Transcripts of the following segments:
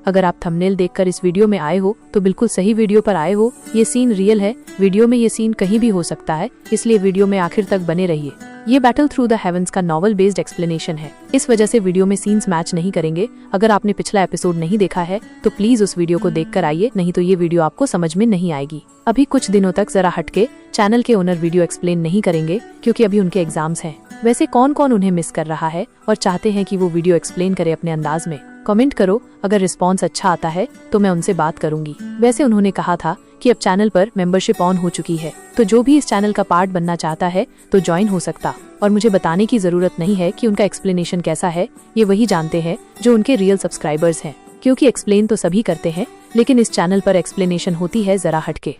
अगर आप थंबनेल देखकर इस वीडियो में आए हो तो बिल्कुल सही वीडियो पर आए हो। ये सीन रियल है, वीडियो में ये सीन कहीं भी हो सकता है, इसलिए वीडियो में आखिर तक बने रहिए। ये बैटल थ्रू द हेवंस का नॉवल बेस्ड एक्सप्लेनेशन है, इस वजह से वीडियो में सीन्स मैच नहीं करेंगे। अगर आपने पिछला एपिसोड नहीं देखा है तो प्लीज उस वीडियो को देखकर आइए, नहीं तो ये वीडियो आपको समझ में नहीं आएगी। अभी कुछ दिनों तक जरा हटके चैनल के ओनर वीडियो एक्सप्लेन नहीं करेंगे क्योंकि अभी उनके एग्जाम्स हैं। वैसे कौन कौन उन्हें मिस कर रहा है और चाहते हैं कि वो वीडियो एक्सप्लेन करे अपने अंदाज में, कमेंट करो। अगर रिस्पॉन्स अच्छा आता है तो मैं उनसे बात करूंगी। वैसे उन्होंने कहा था कि अब चैनल पर मेंबरशिप ऑन हो चुकी है, तो जो भी इस चैनल का पार्ट बनना चाहता है तो ज्वाइन हो सकता। और मुझे बताने की जरूरत नहीं है कि उनका एक्सप्लेनेशन कैसा है, ये वही जानते हैं जो उनके रियल सब्सक्राइबर्स हैं। क्योंकि एक्सप्लेन तो सभी करते हैं, लेकिन इस चैनल पर एक्सप्लेनेशन होती है जरा हटके।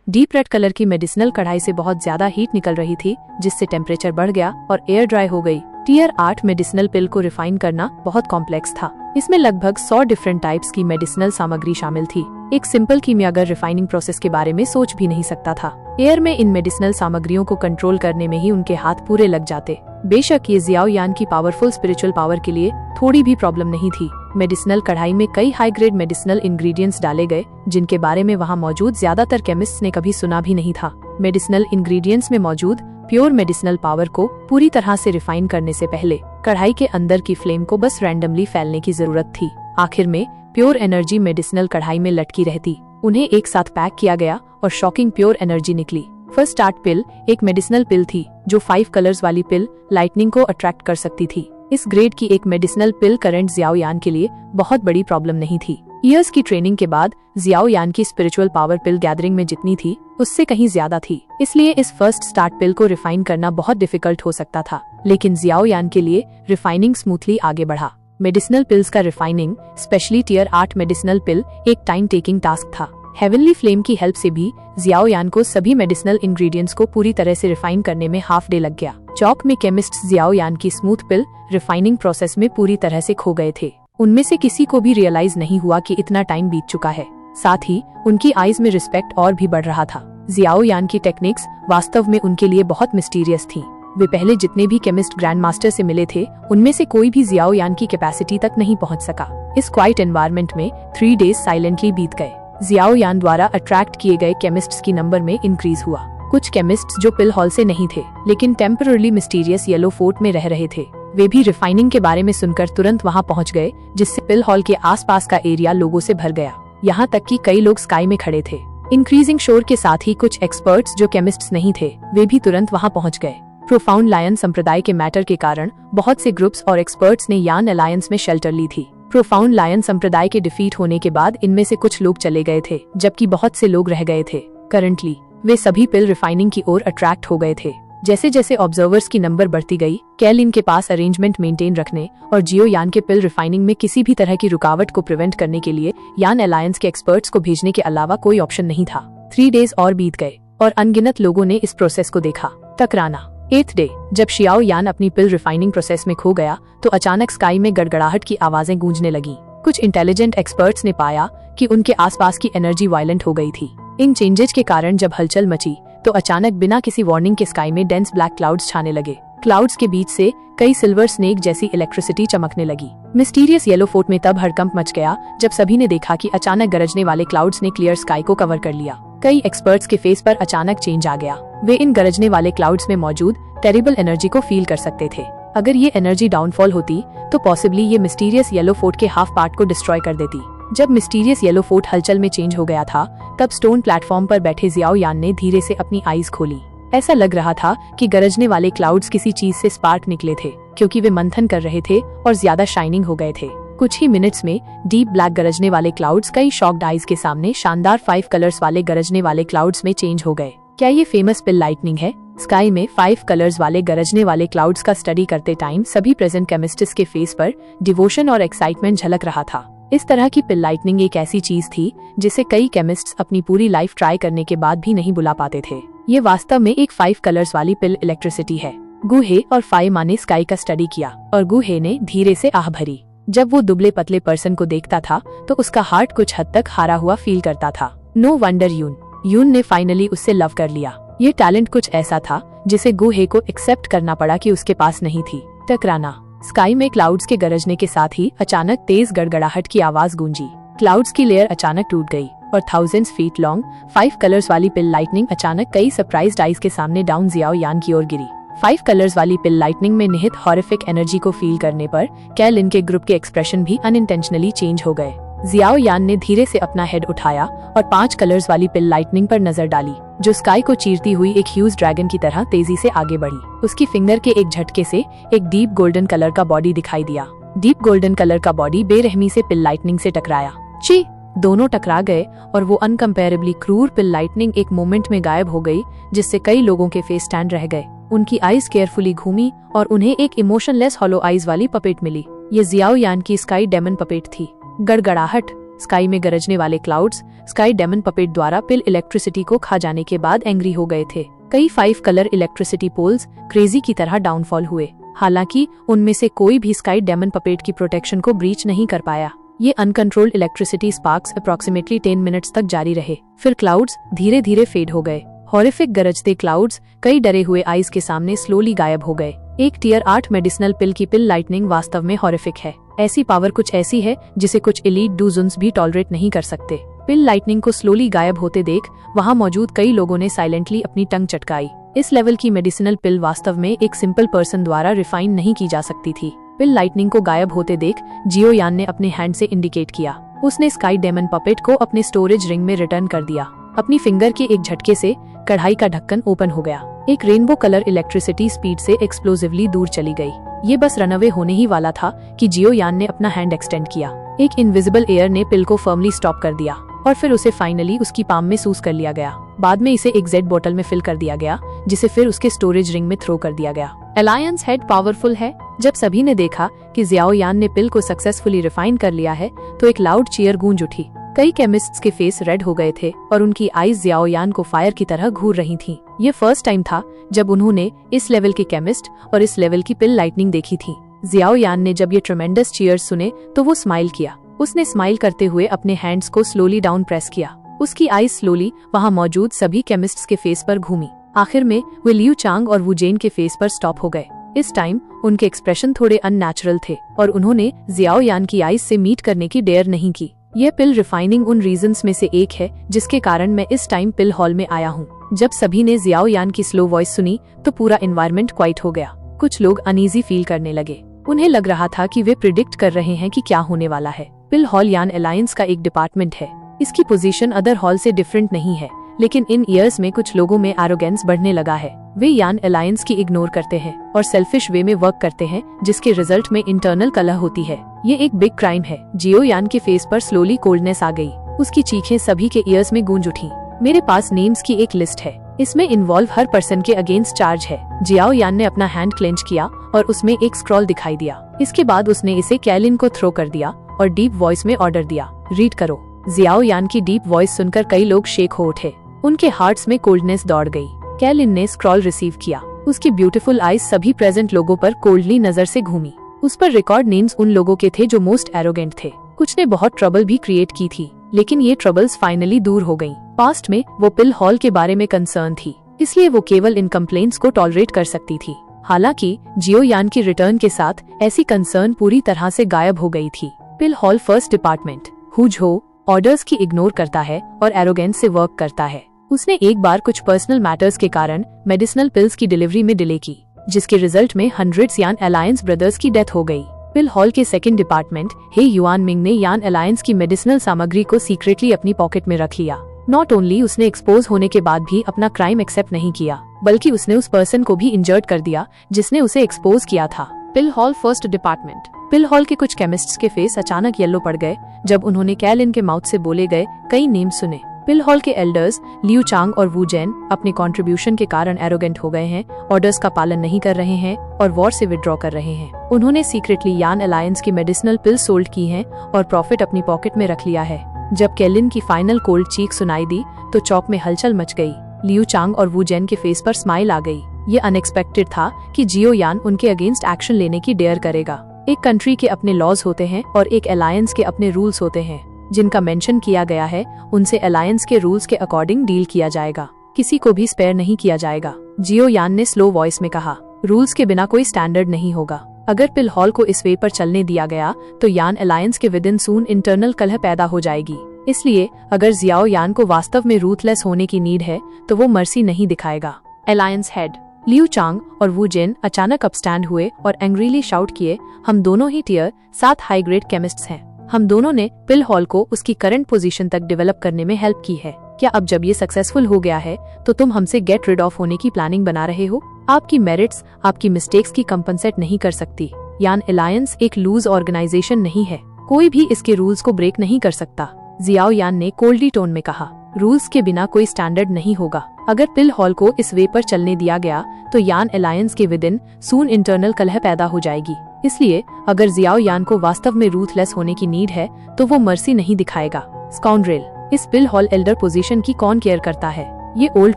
डीप रेड कलर की मेडिसिनल कढ़ाई से बहुत ज्यादा हीट निकल रही थी, जिससे टेम्परेचर बढ़ गया और एयर ड्राई हो गई। टियर 8 मेडिसिनल पिल को रिफाइन करना बहुत कॉम्प्लेक्स था। इसमें लगभग 100 डिफरेंट टाइप्स की मेडिसिनल सामग्री शामिल थी। एक सिंपल कीमियागर रिफाइनिंग प्रोसेस के बारे में सोच भी नहीं सकता था। एयर में इन मेडिसिनल सामग्रियों को कंट्रोल करने में ही उनके हाथ पूरे लग जाते। बेशक ये जियाओ यान की पावरफुल स्पिरिचुअल पावर के लिए थोड़ी भी प्रॉब्लम नहीं थी। मेडिसिनल कढ़ाई में कई हाई ग्रेड मेडिसिनल इंग्रेडिएंट्स डाले गए, जिनके बारे में वहाँ मौजूद ज्यादातर केमिस्ट्स ने कभी सुना भी नहीं था। मेडिसिनल इंग्रेडिएंट्स में मौजूद प्योर मेडिसिनल पावर को पूरी तरह से रिफाइन करने से पहले कढ़ाई के अंदर की फ्लेम को बस रैंडमली फैलने की जरूरत थी। आखिर में प्योर एनर्जी मेडिसिनल कढ़ाई में लटकी रहती। उन्हें एक साथ पैक किया गया और शॉकिंग प्योर एनर्जी निकली। फर्स्ट स्टार्ट पिल एक मेडिसिनल पिल थी जो 5 कलर्स वाली पिल लाइटनिंग को अट्रैक्ट कर सकती थी। इस ग्रेड की एक मेडिसिनल पिल करंट जियाओ यान के लिए बहुत बड़ी प्रॉब्लम नहीं थी। ईयर्स की ट्रेनिंग के बाद जियाओ यान की स्पिरिचुअल पावर पिल गैदरिंग में जितनी थी उससे कहीं ज्यादा थी, इसलिए इस फर्स्ट स्टार्ट पिल को रिफाइन करना बहुत डिफिकल्ट हो सकता था। लेकिन जियाओ यान के लिए रिफाइनिंग स्मूथली आगे बढ़ा। मेडिसिनल पिल्स का रिफाइनिंग, स्पेशली टियर 8 मेडिसिनल पिल, एक टाइम टेकिंग टास्क था। हेवनली फ्लेम की हेल्प से भी जियाओ यान को सभी मेडिसिनल इंग्रेडिएंट्स को पूरी तरह से रिफाइन करने में हाफ डे लग गया। चौक में केमिस्ट्स जियाओ यान की स्मूथ पिल रिफाइनिंग प्रोसेस में पूरी तरह से खो गए थे। उनमें से किसी को भी रियलाइज नहीं हुआ कि इतना टाइम बीत चुका है। साथ ही उनकी आईज में रिस्पेक्ट और भी बढ़ रहा था। जियाओ यान की टेक्निक्स वास्तव में उनके लिए बहुत मिस्टीरियस थी। वे पहले जितने भी केमिस्ट ग्रैंड मास्टर से मिले थे, उनमें से कोई भी जियाओ यान की कैपेसिटी तक नहीं पहुंच सका। इस क्वाइट एनवायरनमेंट में 3 डेज साइलेंटली बीत गए। जियाओ यान द्वारा अट्रैक्ट किए गए केमिस्ट्स की नंबर में इंक्रीज हुआ। कुछ केमिस्ट्स जो पिल हॉल से नहीं थे लेकिन टेम्पररी मिस्टीरियस येलो फोर्ट में रह रहे थे, वे भी रिफाइनिंग के बारे में सुनकर तुरंत वहां पहुंच गए, जिससे पिल हॉल के आसपास का एरिया लोगों से भर गया। यहाँ तक कि कई लोग स्काई में खड़े थे। इंक्रीजिंग शोर के साथ ही कुछ एक्सपर्ट्स जो केमिस्ट्स नहीं थे, वे भी तुरंत वहां पहुंच गए। प्रोफाउंड लायन संप्रदाय के मैटर के कारण बहुत से ग्रुप्स और एक्सपर्ट्स ने यान अलायंस में शेल्टर ली थी। प्रोफाउंड लायन संप्रदाय के डिफीट होने के बाद इनमें से कुछ लोग चले गए थे, जबकि बहुत से लोग रह गए थे। करंटली वे सभी पिल रिफाइनिंग की ओर अट्रैक्ट हो गए थे। जैसे जैसे ऑब्जर्वर्स की नंबर बढ़ती गई, कैल इनके पास अरेंजमेंट मेंटेन रखने और जियो यान के पिल रिफाइनिंग में किसी भी तरह की रुकावट को प्रिवेंट करने के लिए यान अलायंस के एक्सपर्ट्स को भेजने के अलावा कोई ऑप्शन नहीं था। 3 डेज और बीत गए और अनगिनत लोगों ने इस प्रोसेस को देखा। टकराना 8th डे, जब शियाओ यान अपनी पिल रिफाइनिंग प्रोसेस में खो गया तो अचानक स्काई में गड़गड़ाहट की आवाजें गूंजने लगी। कुछ इंटेलिजेंट एक्सपर्ट्स ने पाया कि उनके आसपास की एनर्जी वायलेंट हो गई थी। इन चेंजेस के कारण जब हलचल मची तो अचानक बिना किसी वार्निंग के स्काई में डेंस ब्लैक क्लाउड्स छाने लगे। क्लाउड्स के बीच से कई सिल्वर स्नेक जैसी इलेक्ट्रिसिटी चमकने लगी। मिस्टीरियस येलो फोर्ट में तब हड़कंप मच गया जब सभी ने देखा कि अचानक गरजने वाले क्लाउड्स ने क्लियर स्काई को कवर कर लिया। कई एक्सपर्ट्स के फेस पर अचानक चेंज आ गया। वे इन गरजने वाले क्लाउड्स में मौजूद टेरिबल एनर्जी को फील कर सकते थे। अगर ये एनर्जी डाउनफॉल होती तो पॉसिबली ये मिस्टीरियस येलो फोर्ट के हाफ पार्ट को डिस्ट्रॉय कर देती। जब मिस्टीरियस येलो फोर्ट हलचल में चेंज हो गया था, तब स्टोन प्लेटफॉर्म पर बैठे जियाओ यान ने धीरे से अपनी आईज खोली। ऐसा लग रहा था कि गरजने वाले क्लाउड्स किसी चीज से स्पार्क निकले थे, क्योंकि वे मंथन कर रहे थे और ज्यादा शाइनिंग हो गए थे। कुछ ही मिनट्स में डीप ब्लैक गरजने वाले क्लाउड्स कई शॉक्ड आईज के सामने शानदार 5 कलर्स वाले गरजने वाले क्लाउड्स में चेंज हो गए। क्या ये फेमस पिल लाइटनिंग है? स्काई में 5 कलर्स वाले गरजने वाले क्लाउड्स का स्टडी करते टाइम सभी प्रेजेंट केमिस्ट्स के फेस पर डिवोशन और एक्साइटमेंट झलक रहा था। इस तरह की पिल लाइटनिंग एक ऐसी चीज थी जिसे कई केमिस्ट्स अपनी पूरी लाइफ ट्राई करने के बाद भी नहीं बुला पाते थे। ये वास्तव में एक 5 कलर्स वाली पिल इलेक्ट्रिसिटी है। गुहे और फाइमा ने स्काई का स्टडी किया और गुहे ने धीरे से आह भरी। जब वो दुबले पतले पर्सन को देखता था तो उसका हार्ट कुछ हद तक हारा हुआ फील करता था। नो वंडर यून ने फाइनली उससे लव कर लिया। ये टैलेंट कुछ ऐसा था जिसे गुहे को एक्सेप्ट करना पड़ा कि उसके पास नहीं थी। टकराना स्काई में क्लाउड्स के गरजने के साथ ही अचानक तेज गड़गड़ाहट की आवाज गूंजी। क्लाउड्स की लेयर अचानक टूट गई और थाउजेंड्स फीट लॉन्ग 5 कलर्स वाली पिल लाइटनिंग अचानक कई सरप्राइज्ड आइज के सामने डाउन जियाओ यान की ओर गिरी। 5 कलर्स वाली पिल लाइटनिंग में निहित हॉरिफिक एनर्जी को फील करने पर कैलिन के ग्रुप के एक्सप्रेशन भी अनइंटेंशनली चेंज हो गए। जियाओ यान ने धीरे से अपना हेड उठाया और 5 कलर्स वाली पिल लाइटनिंग पर नजर डाली, जो स्काई को चीरती हुई एक ह्यूज ड्रैगन की तरह तेजी से आगे बढ़ी। उसकी फिंगर के एक झटके से एक डीप गोल्डन कलर का बॉडी दिखाई दिया। डीप गोल्डन कलर का बॉडी बेरहमी से पिल लाइटनिंग से टकराया। ची! दोनों टकरा गए और वो अनकम्पेरेबली क्रूर पिल लाइटनिंग एक मोमेंट में गायब हो गई, जिससे कई लोगों के फेस स्टैंड रह गए। उनकी आईज केयरफुली घूमी और उन्हें एक इमोशनलेस हॉलो आईज वाली पपेट मिली। ये जियाओ यान की स्काई डेमन पपेट थी। गड़गड़ाहट। स्काई में गरजने वाले क्लाउड्स स्काई डेमन पपेट द्वारा पिल इलेक्ट्रिसिटी को खा जाने के बाद एंग्री हो गए थे। कई 5 कलर इलेक्ट्रिसिटी पोल्स क्रेजी की तरह डाउनफॉल हुए। हालांकि उनमें से कोई भी स्काई डेमन पपेट की प्रोटेक्शन को ब्रीच नहीं कर पाया। ये uncontrolled electricity sparks approximately 10 minutes तक जारी रहे। फिर क्लाउड्स धीरे धीरे फेड हो गए। हॉरिफिक गरजते क्लाउड्स कई डरे हुए आइज के सामने स्लोली गायब हो गए। एक टियर 8 मेडिसिनल पिल की पिल लाइटनिंग वास्तव में हॉरिफिक है। ऐसी पावर कुछ ऐसी है जिसे कुछ एलीट डूजुन्स भी टॉलरेट नहीं कर सकते। पिल लाइटनिंग को स्लोली गायब होते देख वहाँ मौजूद कई लोगों ने साइलेंटली अपनी टंग चटकाई। इस लेवल की मेडिसिनल पिल वास्तव में एक सिंपल पर्सन द्वारा रिफाइन नहीं की जा सकती थी। पिल लाइटनिंग को गायब होते देख जियो यान ने अपने हैंड से इंडिकेट किया। उसने स्काई डेमन पपेट को अपने स्टोरेज रिंग में रिटर्न कर दिया। अपनी फिंगर के एक झटके से कढ़ाई का ढक्कन ओपन हो गया। एक रेनबो कलर इलेक्ट्रिसिटी स्पीड से एक्सप्लोसिवली दूर चली गई। ये बस रनअवे होने ही वाला था कि जियो यान ने अपना हैंड एक्सटेंड किया। एक इनविजिबल एयर ने पिल को फर्मली स्टॉप कर दिया और फिर उसे फाइनली उसकी पाम में सूज कर लिया गया। बाद में इसे एक जेड बोतल में फिल कर दिया गया, जिसे फिर उसके स्टोरेज रिंग में थ्रो कर दिया गया। अलायंस हेड पावरफुल है। जब सभी ने देखा कि जियाओ यान ने पिल को सक्सेसफुली रिफाइन कर लिया है तो एक लाउड चीयर गूंज उठी। कई केमिस्ट्स के फेस रेड हो गए थे और उनकी आईज जियाओ यान को फायर की तरह घूर रही थीं। ये फर्स्ट टाइम था जब उन्होंने इस लेवल के केमिस्ट और इस लेवल की पिल लाइटनिंग देखी थी। जियाओ यान ने जब ये ट्रेमेंडस चीयर्स सुने तो वो स्माइल किया। उसने स्माइल करते हुए अपने हैंड्स को स्लोली डाउन प्रेस किया। उसकी आईज स्लोली वहाँ मौजूद सभी केमिस्ट्स के फेस पर घूमी। आखिर में वे लियू चांग और वू जेन के फेस पर स्टॉप हो गए। इस टाइम उनके एक्सप्रेशन थोड़े अननेचुरल थे और उन्होंने जियाओ यान की आईज से मीट करने की डेयर नहीं की। यह पिल रिफाइनिंग उन रीजंस में से एक है जिसके कारण मैं इस टाइम पिल हॉल में आया हूँ। जब सभी ने जियाओ यान की स्लो वॉइस सुनी तो पूरा एनवायरनमेंट क्वाइट हो गया। कुछ लोग अनईजी फील करने लगे। उन्हें लग रहा था कि वे प्रिडिक्ट कर रहे हैं कि क्या होने वाला है। पिल हॉल यान अलायंस का एक डिपार्टमेंट है। इसकी पोजीशन अदर हॉल से डिफरेंट नहीं है, लेकिन इन ईयर्स में कुछ लोगों में एरोगेंस बढ़ने लगा है। वे यान अलायंस की इग्नोर करते हैं और सेल्फिश वे में वर्क करते हैं, जिसके रिजल्ट में इंटरनल कलह होती है। ये एक बिग क्राइम है। जियो यान के फेस पर स्लोली कोल्डनेस आ गई। उसकी चीखें सभी के ईयर्स में गूंज उठी। मेरे पास नेम्स की एक लिस्ट है। इसमें इन्वॉल्व हर पर्सन के अगेंस्ट चार्ज है। जियाओ यान ने अपना हैंड क्लेंच किया और उसमें एक स्क्रॉल दिखाई दिया। इसके बाद उसने इसे कैलिन को थ्रो कर दिया और डीप वॉइस में ऑर्डर दिया, रीड करो। जियाओ यान की डीप वॉइस सुनकर कई लोग शेक हो उठे। उनके हार्ट्स में कोल्डनेस दौड़ गई। कैलिन ने स्क्रॉल रिसीव किया। उसकी ब्यूटीफुल आईज सभी प्रेजेंट लोगों पर कोल्डली नजर से घूमी। उस पर रिकॉर्ड नेम्स उन लोगों के थे जो मोस्ट एरोगेंट थे। कुछ ने बहुत ट्रबल भी क्रिएट की थी, लेकिन ये ट्रबल्स फाइनली दूर हो गयी। पास्ट में वो पिल हॉल के बारे में कंसर्न थी, इसलिए वो केवल इन कंप्लेंट्स को टॉलरेट कर सकती थी। हालांकि जियो यान की रिटर्न के साथ ऐसी कंसर्न पूरी तरह से गायब हो गई थी। पिल हॉल फर्स्ट डिपार्टमेंट हुजो ऑर्डर्स की इग्नोर करता है और एरोगेंस से वर्क करता है। उसने एक बार कुछ पर्सनल मैटर्स के कारण मेडिसिनल पिल्स की डिलीवरी में डिले की, जिसके रिजल्ट में हंड्रेड्स यान अलायंस ब्रदर्स की डेथ हो गई। पिल हॉल के सेकंड डिपार्टमेंट हे युआन मिंग ने यान अलायंस की मेडिसिनल सामग्री को सीक्रेटली अपनी पॉकेट में रख लिया। नॉट ओनली उसने एक्सपोज होने के बाद भी अपना क्राइम एक्सेप्ट नहीं किया, बल्कि उसने उस पर्सन को भी इंजर्ड कर दिया जिसने उसे एक्सपोज किया था। पिल हॉल फर्स्ट डिपार्टमेंट। पिल हॉल के कुछ केमिस्ट्स के फेस अचानक येलो पड़ गए जब उन्होंने कैलिन के माउथ से बोले गए कई नेम सुने। पिल हॉल के एल्डर्स लियू चांग और वू जेन अपने कंट्रीब्यूशन के कारण एरोगेंट हो गए हैं, ऑर्डर्स का पालन नहीं कर रहे हैं और वॉर से विड्रॉ कर रहे हैं। उन्होंने सीक्रेटली यान अलायंस की मेडिसिनल पिल सोल्ड की हैं और प्रॉफिट अपनी पॉकेट में रख लिया है। जब कैलिन की फाइनल कोल्ड चीख सुनाई दी तो चौक में हलचल मच गई। लियू चांग और वू जेन के फेस पर स्माइल आ गई। ये अनएक्सपेक्टेड था कि जियो यान उनके अगेंस्ट एक्शन लेने की डेयर करेगा। एक कंट्री के अपने लॉज होते हैं और एक अलायंस के अपने रूल्स होते हैं। जिनका मेंशन किया गया है उनसे अलायंस के रूल्स के अकॉर्डिंग डील किया जाएगा, किसी को भी स्पेयर नहीं किया जाएगा। जियो यान ने स्लो वॉइस में कहा, रूल्स के बिना कोई स्टैंडर्ड नहीं होगा। अगर पिल हॉल को इस वे पर चलने दिया गया तो यान अलायंस के विद इन सून इंटरनल कलह पैदा हो जाएगी। इसलिए अगर जियाओ यान को वास्तव में रूथलेस होने की नीड है तो वो मर्सी नहीं दिखाएगा। अलायंस हेड लियू चांग और वू जिन अचानक अपस्टैंड हुए और एंग्रीली शाउट किए, हम दोनों ही टियर 7 हाई ग्रेड केमिस्ट्स हैं। हम दोनों ने पिल हॉल को उसकी करंट पोजीशन तक डेवलप करने में हेल्प की है। क्या अब जब ये सक्सेसफुल हो गया है तो तुम हमसे गेट रिड ऑफ होने की प्लानिंग बना रहे हो? आपकी मेरिट्स आपकी मिस्टेक्स की कंपनसेट नहीं कर सकती। यान अलायंस एक लूज ऑर्गेनाइजेशन नहीं है, कोई भी इसके रूल्स को ब्रेक नहीं कर सकता। जियाओ यान ने कोल्डी टोन में कहा, रूल्स के बिना कोई स्टैंडर्ड नहीं होगा। अगर पिल हॉल को इस वे पर चलने दिया गया तो यान अलायंस के विद इन सून इंटरनल कलह पैदा हो जाएगी। इसलिए अगर जियाओ यान को वास्तव में रूथलेस होने की नीड है तो वो मर्सी नहीं दिखाएगा। स्काउंड्रेल, इस पिल हॉल एल्डर पोजीशन की कौन केयर करता है? ये ओल्ड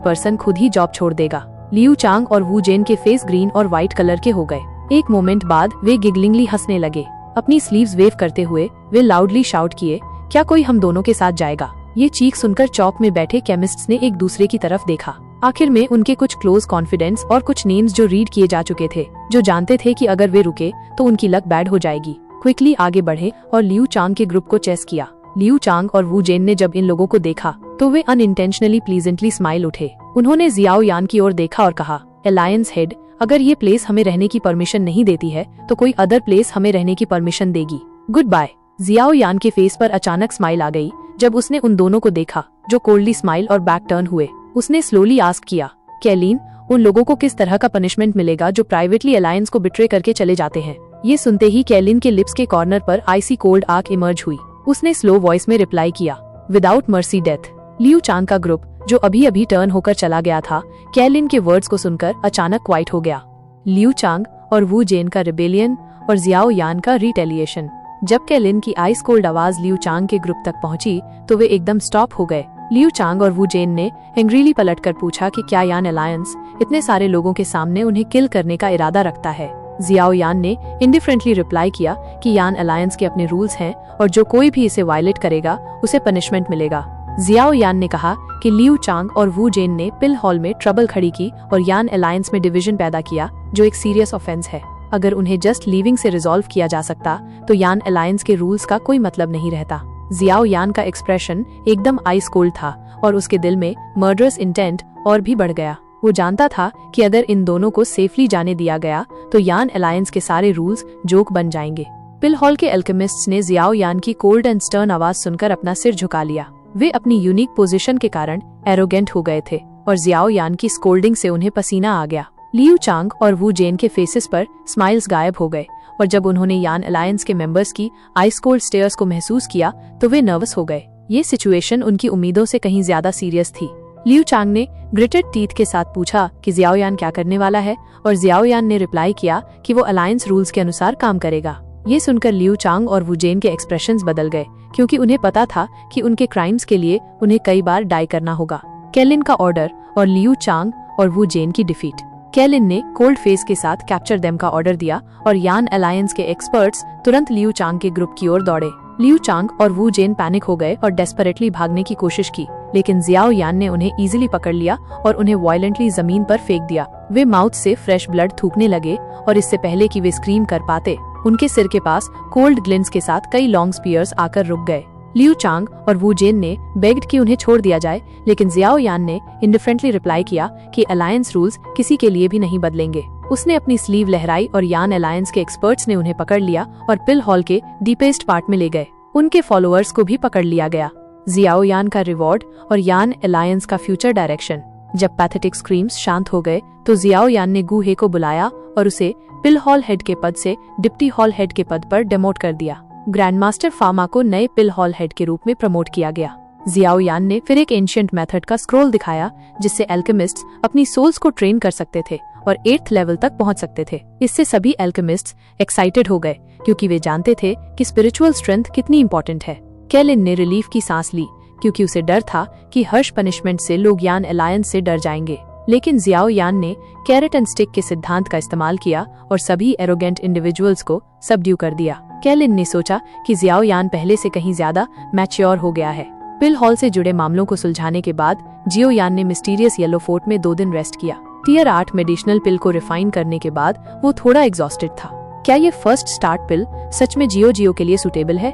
पर्सन खुद ही जॉब छोड़ देगा। लियू चांग और वू जेन के फेस ग्रीन और व्हाइट कलर के हो गए। एक मोमेंट बाद वे गिगलिंगली हंसने लगे। अपनी स्लीव्स वेव करते हुए वे लाउडली शाउट किए, क्या कोई हम दोनों के साथ जाएगा? ये चीख सुनकर चौक में बैठे केमिस्ट्स ने एक दूसरे की तरफ देखा। आखिर में उनके कुछ क्लोज कॉन्फिडेंस और कुछ नेम्स जो रीड किए जा चुके थे, जो जानते थे कि अगर वे रुके तो उनकी लक बैड हो जाएगी, क्विकली आगे बढ़े और लियू चांग के ग्रुप को चेस किया। लियू चांग और वू जेन ने जब इन लोगों को देखा तो वे अनइंटेंशनली प्लीजेंटली स्माइल उठे। उन्होंने जियाओ यान की ओर देखा और कहा, अलायंस हेड, अगर ये प्लेस हमें रहने की परमिशन नहीं देती है तो कोई अदर प्लेस हमें रहने की परमिशन देगी। Good bye. जियाओ यान के फेस पर अचानक स्माइल आ गई जब उसने उन दोनों को देखा जो कोल्डली स्माइल और बैक टर्न हुए। उसने स्लोली आस्क किया, कैलिन, उन लोगों को किस तरह का पनिशमेंट मिलेगा जो प्राइवेटली अलायंस को बिट्रे करके चले जाते हैं? ये सुनते ही कैलिन के लिप्स के कॉर्नर पर आइसी कोल्ड आर्क इमर्ज हुई। उसने स्लो वॉइस में रिप्लाई किया, विदाउट मर्सी डेथ। लियू चांग का ग्रुप जो अभी अभी टर्न होकर चला गया था, कैलिन के वर्ड्स को सुनकर अचानक क्वाइट हो गया। लियू चांग और वू जेन का रिबेलियन और जियाओ यान का रिटेलिएशन। जब कैलिन की आइस कोल्ड आवाज लियू चांग के ग्रुप तक पहुंची तो वे एकदम स्टॉप हो गए। लियू चांग और वू जेन ने एंग्रीली पलटकर पूछा कि क्या यान अलायंस इतने सारे लोगों के सामने उन्हें किल करने का इरादा रखता है? जियाओ यान ने इंडिफरेंटली रिप्लाई किया कि यान अलायंस के अपने रूल्स हैं और जो कोई भी इसे वायलेट करेगा उसे पनिशमेंट मिलेगा। जियाओ यान ने कहा कि लियू चांग और वू जेन ने पिल हॉल में ट्रबल खड़ी की और यान अलायंस में डिवीजन पैदा किया, जो एक सीरियस ऑफेंस है। अगर उन्हें जस्ट लीविंग से रिजॉल्व किया जा सकता तो यान अलायंस के रूल्स का कोई मतलब नहीं रहता। जियाओ यान का एक्सप्रेशन एकदम आइस कोल्ड था और उसके दिल में मर्डरस इंटेंट और भी बढ़ गया। वो जानता था कि अगर इन दोनों को सेफली जाने दिया गया तो यान अलायंस के सारे रूल्स जोक बन जाएंगे। पिल हॉल के अल्केमिस्ट्स ने जियाओ यान की कोल्ड एंड स्टर्न आवाज सुनकर अपना सिर झुका लिया। वे अपनी यूनिक पोजीशन के कारण एरोगेंट हो गए थे और जियाओ यान की स्कोल्डिंग से उन्हें पसीना आ गया। लियू चांग और वू जेन के फेसेस पर स्माइल्स गायब हो गए और जब उन्होंने यान अलायंस के मेंबर्स की आइस कोल्ड स्टेयर्स को महसूस किया तो वे नर्वस हो गए। ये सिचुएशन उनकी उम्मीदों से कहीं ज्यादा सीरियस थी। लियू चांग ने ग्रिटेड टीथ के साथ पूछा कि जियाओ यान क्या करने वाला है और जियाओ यान ने रिप्लाई किया कि वो अलायंस रूल्स के अनुसार काम करेगा। ये सुनकर लियू चांग और वू जेन के एक्सप्रेशंस बदल गए क्योंकि उन्हें पता था कि उनके क्राइम्स के लिए उन्हें कई बार डाई करना होगा। कैलिन का ऑर्डर और लियू चांग और वू जेन की डिफीट। कैलिन ने कोल्ड फेस के साथ कैप्चर देम का ऑर्डर दिया और यान अलायंस के एक्सपर्ट्स तुरंत लियू चांग के ग्रुप की ओर दौड़े। लियू चांग और वू जेन पैनिक हो गए और डेस्परेटली भागने की कोशिश की, लेकिन जियाओ यान ने उन्हें इजीली पकड़ लिया और उन्हें वायलेंटली जमीन पर फेंक दिया। वे माउथ से फ्रेश ब्लड थूकने लगे और इससे पहले कि वे स्क्रीम कर पाते, उनके सिर के पास कोल्ड ग्लिंस के साथ कई लॉन्ग स्पीयर्स आकर रुक गए। लियू चांग और वू जेन ने बेग्ड कि उन्हें छोड़ दिया जाए, लेकिन जियाओ यान ने इंडिफरेंटली रिप्लाई किया कि अलायंस रूल्स किसी के लिए भी नहीं बदलेंगे। उसने अपनी स्लीव लहराई और यान अलायंस के एक्सपर्ट्स ने उन्हें पकड़ लिया और पिल हॉल के डीपेस्ट पार्ट में ले गए। उनके फॉलोअर्स को भी पकड़ लिया गया। जियाओ यान का रिवॉर्ड और यान अलायंस का फ्यूचर डायरेक्शन। जब पैथेटिक स्क्रीम्स शांत हो गए तो जियाओ यान ने गू हे को बुलाया और उसे पिल हॉल हेड के पद से डिप्टी हॉल हेड के पद पर डेमोट कर दिया। ग्रैंड मास्टर फार्मा को नए पिल हॉल हेड के रूप में प्रमोट किया गया। जियाओ यान ने फिर एक एंशिएंट मेथड का स्क्रोल दिखाया जिससे एल्केमिस्ट्स अपनी सोल्स को ट्रेन कर सकते थे और 8th लेवल तक पहुंच सकते थे। इससे सभी एल्केमिस्ट्स एक्साइटेड हो गए क्योंकि वे जानते थे कि स्पिरिचुअल स्ट्रेंथ कितनी इंपॉर्टेंट है। कैलिन ने रिलीफ की सांस ली क्योंकि उसे डर था कि हर्ष पनिशमेंट से लोग यान अलायंस से डर जाएंगे, लेकिन जियाओ यान ने कैरेट एंड स्टिक के सिद्धांत का इस्तेमाल किया और सभी एरोगेंट इंडिविजुअल्स को सबड्यू कर दिया। कैलिन ने सोचा कि जियाओ यान पहले से कहीं ज्यादा मैच्योर हो गया है। पिल हॉल से जुड़े मामलों को सुलझाने के बाद जियो यान ने मिस्टीरियस येलो फोर्ट में 2 दिन रेस्ट किया। टियर 8 मेडिसिनल पिल को रिफाइन करने के बाद वो थोड़ा एग्जॉस्टेड था। क्या ये फर्स्ट स्टार्ट पिल सच में जियो के लिए सुटेबल है?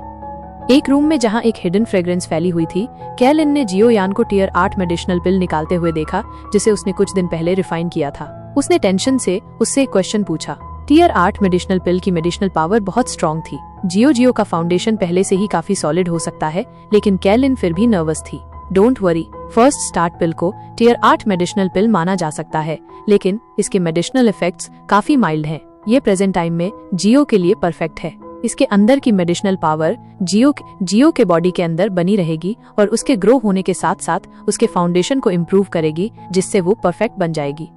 एक रूम में जहां एक हिडन फ्रेग्रेंस फैली हुई थी, कैलिन ने जियो यान को टियर 8 मेडिसिनल पिल निकालते हुए देखा, जिसे उसने कुछ दिन पहले रिफाइन किया था। उसने टेंशन से उससे एक क्वेश्चन पूछा। टियर 8 मेडिसिनल पिल की मेडिसिनल पावर बहुत स्ट्रॉन्ग थी। जियो का फाउंडेशन पहले से ही काफी सॉलिड हो सकता है, लेकिन कैलिन फिर भी नर्वस थी। डोंट वरी, फर्स्ट स्टार्ट पिल को टियर 8 मेडिसिनल पिल माना जा सकता है, लेकिन इसके मेडिसिनल इफेक्ट्स काफी माइल्ड हैं। ये प्रेजेंट टाइम में जियो के लिए परफेक्ट है। इसके अंदर की मेडिसिनल पावर जियो के बॉडी के अंदर बनी रहेगी और उसके ग्रो होने के साथ साथ उसके फाउंडेशन को इम्प्रूव करेगी, जिससे वो परफेक्ट बन जाएगी।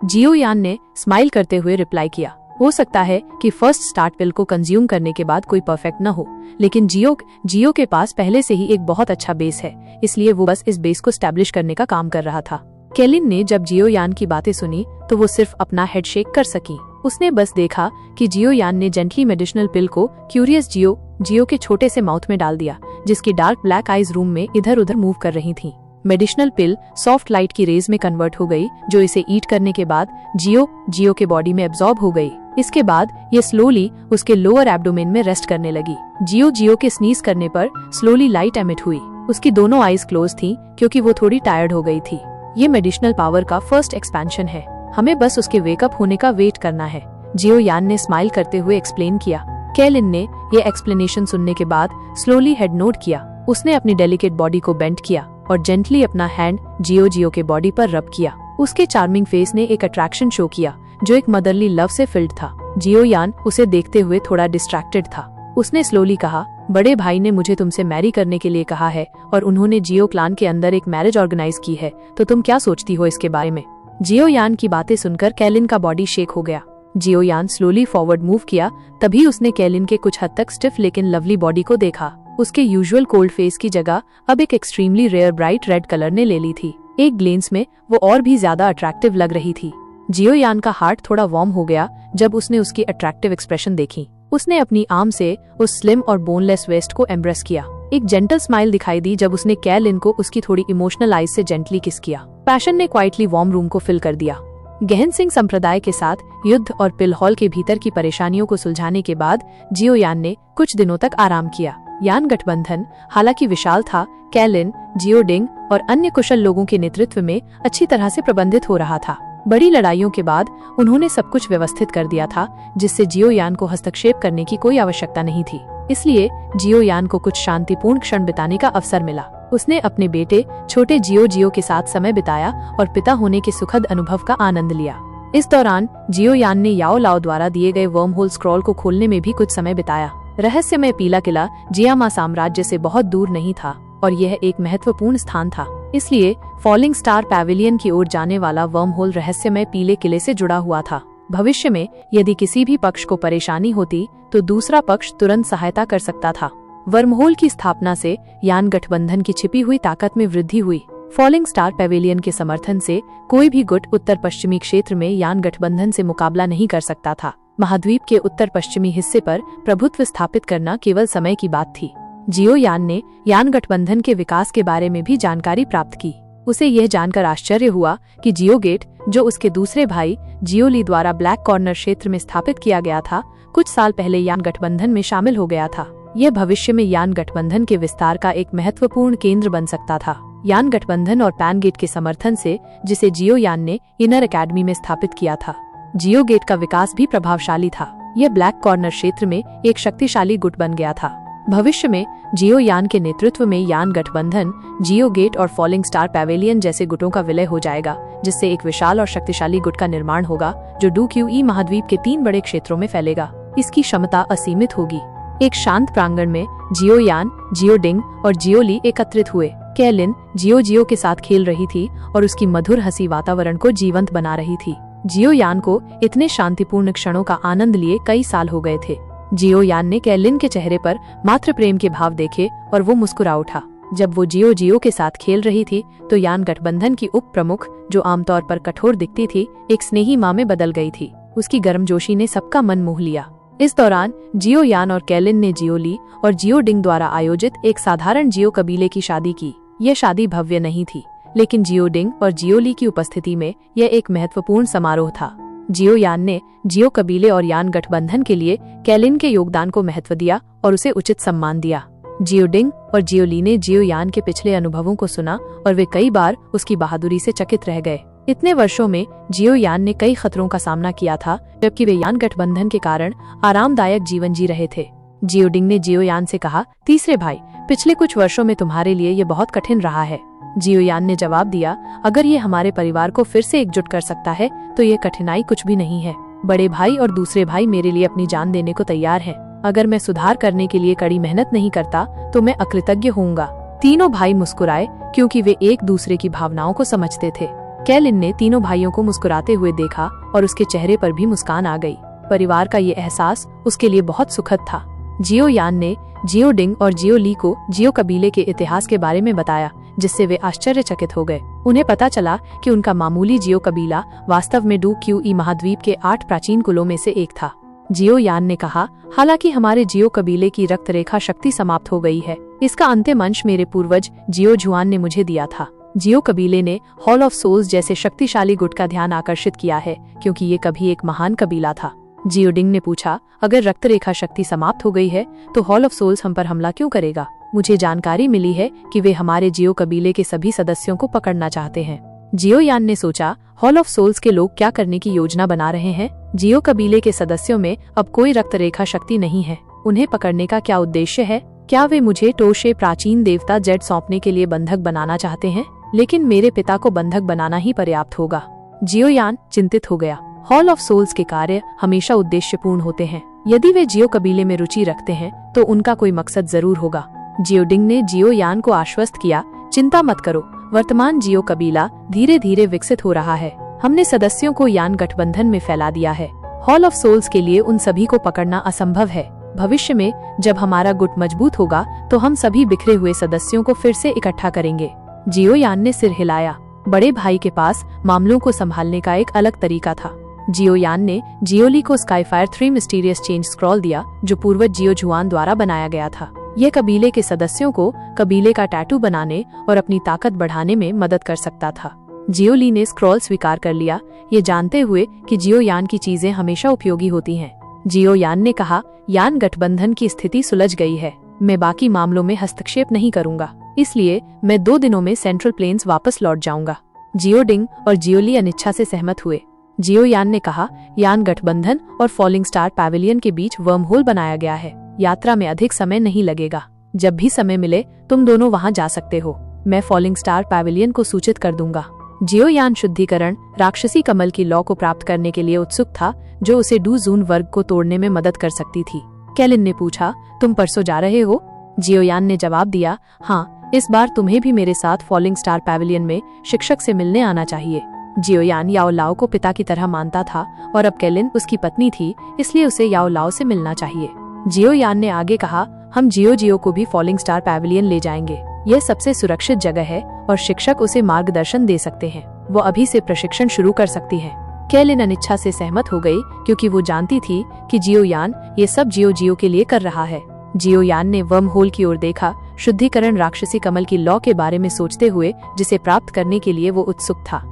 जियो यान ने स्माइल करते हुए रिप्लाई किया, हो सकता है कि फर्स्ट स्टार्ट पिल को कंज्यूम करने के बाद कोई परफेक्ट न हो, लेकिन जियो के पास पहले से ही एक बहुत अच्छा बेस है, इसलिए वो बस इस बेस को स्टैब्लिश करने का काम कर रहा था। कैलिन ने जब जियो यान की बातें सुनी तो वो सिर्फ अपना हेड शेक कर सकी। उसने बस देखा कि जियो यान ने जेंटली मेडिसिनल पिल को क्यूरियस जियो के छोटे से माउथ में डाल दिया, जिसकी डार्क ब्लैक आईज रूम में इधर उधर मूव कर रही थीं। मेडिसिनल पिल सॉफ्ट लाइट की रेज में कन्वर्ट हो गई, जो इसे ईट करने के बाद जियो के बॉडी में एब्जॉर्ब हो गई। इसके बाद ये स्लोली उसके लोअर एब्डोमेन में रेस्ट करने लगी। जियो के स्नीज करने पर स्लोली लाइट एमिट हुई। उसकी दोनों आईज क्लोज थीं, क्योंकि वो थोड़ी टायर्ड हो गई थी। ये मेडिसिनल पावर का फर्स्ट एक्सपेंशन है, हमें बस उसके वेकअप होने का वेट करना है, जियो यान ने स्माइल करते हुए एक्सप्लेन किया। कैलिन ने ये एक्सप्लेनेशन सुनने के बाद स्लोली हेड नोड किया। उसने अपनी डेलिकेट बॉडी को बेंड किया और जेंटली अपना हैंड जियो के बॉडी पर रब किया। उसके चार्मिंग फेस ने एक अट्रैक्शन शो किया, जो एक मदरली लव से फिल्ड था। जियो यान उसे देखते हुए थोड़ा डिस्ट्रैक्टेड था। उसने स्लोली कहा, बड़े भाई ने मुझे तुमसे मैरी करने के लिए कहा है और उन्होंने जियो क्लान के अंदर एक मैरिज ऑर्गेनाइज की है, तो तुम क्या सोचती हो इसके बारे में? जियो यान की बातें सुनकर कैलिन का बॉडी शेक हो गया। जियो यान स्लोली फॉरवर्ड मूव किया, तभी उसने कैलिन के कुछ हद तक स्टिफ लेकिन लवली बॉडी को देखा। उसके यूजुअल कोल्ड फेस की जगह अब एक extremely rare bright red colour ने ले ली थी। एक ग्लेंस में वो और भी ज्यादा अट्रैक्टिव लग रही थी। जियो यान का हार्ट थोड़ा वार्म हो गया जब उसने उसकी अट्रैक्टिव एक्सप्रेशन देखी। उसने अपनी आर्म से उस स्लिम और बोनलेस वेस्ट को एम्ब्रेस किया। एक जेंटल स्माइल दिखाई दी जब उसने कैलिन को उसकी थोड़ी इमोशनल आईज से जेंटली किस किया। पैशन ने क्वाइटली वार्म रूम को फिल कर दिया। गहन सिंह संप्रदाय के साथ युद्ध और पिल हॉल के भीतर की परेशानियों को सुलझाने के बाद जियो यान ने कुछ दिनों तक आराम किया। यान गठबंधन हालांकि विशाल था, कैलिन, जियो डिंग और अन्य कुशल लोगों के नेतृत्व में अच्छी तरह से प्रबंधित हो रहा था। बड़ी लड़ाइयों के बाद उन्होंने सब कुछ व्यवस्थित कर दिया था, जिससे जियो यान को हस्तक्षेप करने की कोई आवश्यकता नहीं थी। इसलिए जियो यान को कुछ शांतिपूर्ण क्षण बिताने का अवसर मिला। उसने अपने बेटे छोटे जियो के साथ समय बिताया और पिता होने के सुखद अनुभव का आनंद लिया। इस दौरान जियो यान ने याओ लाओ द्वारा दिए गए वर्म होल स्क्रॉल को खोलने में भी कुछ समय बिताया। रहस्यमय पीला किला जियामा साम्राज्य से बहुत दूर नहीं था और यह एक महत्वपूर्ण स्थान था, इसलिए फॉलिंग स्टार पैविलियन की ओर जाने वाला वर्म होल रहस्यमय पीले किले से जुड़ा हुआ था। भविष्य में यदि किसी भी पक्ष को परेशानी होती तो दूसरा पक्ष तुरंत सहायता कर सकता था। वर्महोल की स्थापना से यान गठबंधन की छिपी हुई ताकत में वृद्धि हुई। फॉलिंग स्टार पैविलियन के समर्थन से कोई भी गुट उत्तर पश्चिमी क्षेत्र में यान गठबंधन से मुकाबला नहीं कर सकता था। महाद्वीप के उत्तर पश्चिमी हिस्से पर प्रभुत्व स्थापित करना केवल समय की बात थी। जियो यान ने यान गठबंधन के विकास के बारे में भी जानकारी प्राप्त की। उसे यह जानकर आश्चर्य हुआ कि जियो गेट, जो उसके दूसरे भाई जियो ली द्वारा ब्लैक कॉर्नर क्षेत्र में स्थापित किया गया था, कुछ साल पहले यान गठबंधन में शामिल हो गया था। यह भविष्य में यान गठबंधन के विस्तार का एक महत्वपूर्ण केंद्र बन सकता था। यान गठबंधन और पैन गेट के समर्थन से, जिसे जियो यान ने इनर एकेडमी में स्थापित किया था, जियो गेट का विकास भी प्रभावशाली था। यह ब्लैक कॉर्नर क्षेत्र में एक शक्तिशाली गुट बन गया था। भविष्य में जियो यान के नेतृत्व में यान गठबंधन, जियो गेट और फॉलिंग स्टार पैविलियन जैसे गुटों का विलय हो जाएगा, जिससे एक विशाल और शक्तिशाली गुट का निर्माण होगा जो डू-क्यू-ई महाद्वीप के 3 बड़े क्षेत्रों में फैलेगा। इसकी क्षमता असीमित होगी। एक शांत प्रांगण में जियो यान, जियो डिंग और जियो ली एकत्रित हुए। कैलिन जियो के साथ खेल रही थी और उसकी मधुर हंसी वातावरण को जीवंत बना रही थी। जियो यान को इतने शांतिपूर्ण क्षणों का आनंद लिए कई साल हो गए थे। जियो यान ने कैलिन के चेहरे पर मात्र प्रेम के भाव देखे और वो मुस्कुरा उठा। जब वो जियो के साथ खेल रही थी तो यान गठबंधन की उप प्रमुख, जो आमतौर पर कठोर दिखती थी, एक स्नेही माँ में बदल गई थी। उसकी गर्मजोशी ने सबका मन मोह लिया। इस दौरान जियो यान और कैलिन ने जियो ली और जियो डिंग द्वारा आयोजित एक साधारण जियो कबीले की शादी की। यह शादी भव्य नहीं थी, लेकिन जियो डिंग और जियो ली की उपस्थिति में यह एक महत्वपूर्ण समारोह था। जियो यान ने जियो कबीले और यान गठबंधन के लिए कैलिन के योगदान को महत्व दिया और उसे उचित सम्मान दिया। जियो डिंग और जियो ली ने जियो यान के पिछले अनुभवों को सुना और वे कई बार उसकी बहादुरी से चकित रह गए। इतने वर्षों में जियो यान ने कई खतरों का सामना किया था, जबकि वे यान गठबंधन के कारण आरामदायक जीवन जी रहे थे। जियो डिंग ने जियो यान से कहा, तीसरे भाई, पिछले कुछ वर्षों में तुम्हारे लिए ये बहुत कठिन रहा है। जियो यान ने जवाब दिया, अगर ये हमारे परिवार को फिर से एकजुट कर सकता है तो ये कठिनाई कुछ भी नहीं है। बड़े भाई और दूसरे भाई मेरे लिए अपनी जान देने को तैयार हैं। अगर मैं सुधार करने के लिए कड़ी मेहनत नहीं करता तो मैं अकृतज्ञ होऊंगा। तीनों भाई मुस्कुराए क्योंकि वे एक दूसरे की भावनाओं को समझते थे। कैलिन ने तीनों भाइयों को मुस्कुराते हुए देखा और उसके चेहरे पर भी मुस्कान आ गई। परिवार का ये एहसास उसके लिए बहुत सुखद था। जियो यान ने जियो डिंग और जियो ली को जियो कबीले के इतिहास के बारे में बताया, जिससे वे आश्चर्यचकित हो गए। उन्हें पता चला कि उनका मामूली जियो कबीला वास्तव में डू क्यू ई महाद्वीप के 8 प्राचीन कुलों में से एक था। जियो यान ने कहा, हालांकि हमारे जियो कबीले की रक्त रेखा शक्ति समाप्त हो गई है, इसका अंतिम अंश मेरे पूर्वज जियो जुआन ने मुझे दिया था। जियो कबीले ने हॉल ऑफ सोल्स जैसे शक्तिशाली गुट का ध्यान आकर्षित किया है, क्योंकि ये कभी एक महान कबीला था। जियो डिंग ने पूछा, अगर रक्त रेखा शक्ति समाप्त हो गई है तो हॉल ऑफ सोल्स हम पर हमला क्यों करेगा? मुझे जानकारी मिली है कि वे हमारे जियो कबीले के सभी सदस्यों को पकड़ना चाहते हैं। जियो यान ने सोचा, हॉल ऑफ सोल्स के लोग क्या करने की योजना बना रहे हैं? जियो कबीले के सदस्यों में अब कोई रक्त रेखा शक्ति नहीं है, उन्हें पकड़ने का क्या उद्देश्य है? क्या वे मुझे टोशे प्राचीन देवता जेड सौंपने के लिए बंधक बनाना चाहते हैं? लेकिन मेरे पिता को बंधक बनाना ही पर्याप्त होगा। जियो यान चिंतित हो गया। हॉल ऑफ सोल्स के कार्य हमेशा उद्देश्यपूर्ण होते हैं। यदि वे जियो कबीले में रुचि रखते हैं तो उनका कोई मकसद जरूर होगा। जियो डिंग ने जियो यान को आश्वस्त किया, चिंता मत करो, वर्तमान जियो कबीला धीरे धीरे विकसित हो रहा है। हमने सदस्यों को यान गठबंधन में फैला दिया है। हॉल ऑफ सोल्स के लिए उन सभी को पकड़ना असंभव है। भविष्य में जब हमारा गुट मजबूत होगा तो हम सभी बिखरे हुए सदस्यों को फिर से इकट्ठा करेंगे। जियो यान ने सिर हिलाया। बड़े भाई के पास मामलों को संभालने का एक अलग तरीका था। जियो यान ने जियोली को स्काईफायर 3 मिस्टीरियस चेंज स्क्रॉल दिया, जो पूर्वज जियो जुआन द्वारा बनाया गया था। यह कबीले के सदस्यों को कबीले का टैटू बनाने और अपनी ताकत बढ़ाने में मदद कर सकता था। जियो ली ने स्क्रॉल स्वीकार कर लिया, ये जानते हुए कि जियो यान की चीजें हमेशा उपयोगी होती हैं। जियो यान ने कहा, यान गठबंधन की स्थिति सुलझ गई है, मैं बाकी मामलों में हस्तक्षेप नहीं करूंगा, इसलिए मैं 2 दिनों में सेंट्रल प्लेन्स वापस लौट जाऊंगा। जियो डिंग और जियो ली अनिच्छा से सहमत हुए। जियो यान ने कहा, यान गठबंधन और फॉलिंग स्टार पैविलियन के बीच वर्म होल बनाया गया है, यात्रा में अधिक समय नहीं लगेगा। जब भी समय मिले तुम दोनों वहां जा सकते हो। मैं फॉलिंग स्टार पैविलियन को सूचित कर दूंगा। जियो यान शुद्धिकरण राक्षसी कमल की लॉ को प्राप्त करने के लिए उत्सुक था, जो उसे डू जून वर्ग को तोड़ने में मदद कर सकती थी। कैलिन ने पूछा, तुम परसों जा रहे हो? जियो यान ने जवाब दिया, हाँ, इस बार तुम्हें भी मेरे साथ फॉलिंग स्टार पैविलियन में शिक्षक से मिलने आना चाहिए। जियो यान याओ लाओ को पिता की तरह मानता था और अब कैलिन उसकी पत्नी थी, इसलिए उसे याओ लाओ से मिलना चाहिए। जियो यान ने आगे कहा, हम जियो को भी फॉलिंग स्टार पैविलियन ले जाएंगे। यह सबसे सुरक्षित जगह है और शिक्षक उसे मार्गदर्शन दे सकते हैं। वो अभी से प्रशिक्षण शुरू कर सकती है। कैलिन अनिच्छा से सहमत हो गई, क्योंकि वो जानती थी कि जियो यान ये सब जियो के लिए कर रहा है। जियो यान ने वर्म होल की ओर देखा, शुद्धिकरण राक्षसी कमल की लॉ के बारे में सोचते हुए, जिसे प्राप्त करने के लिए वो उत्सुक था।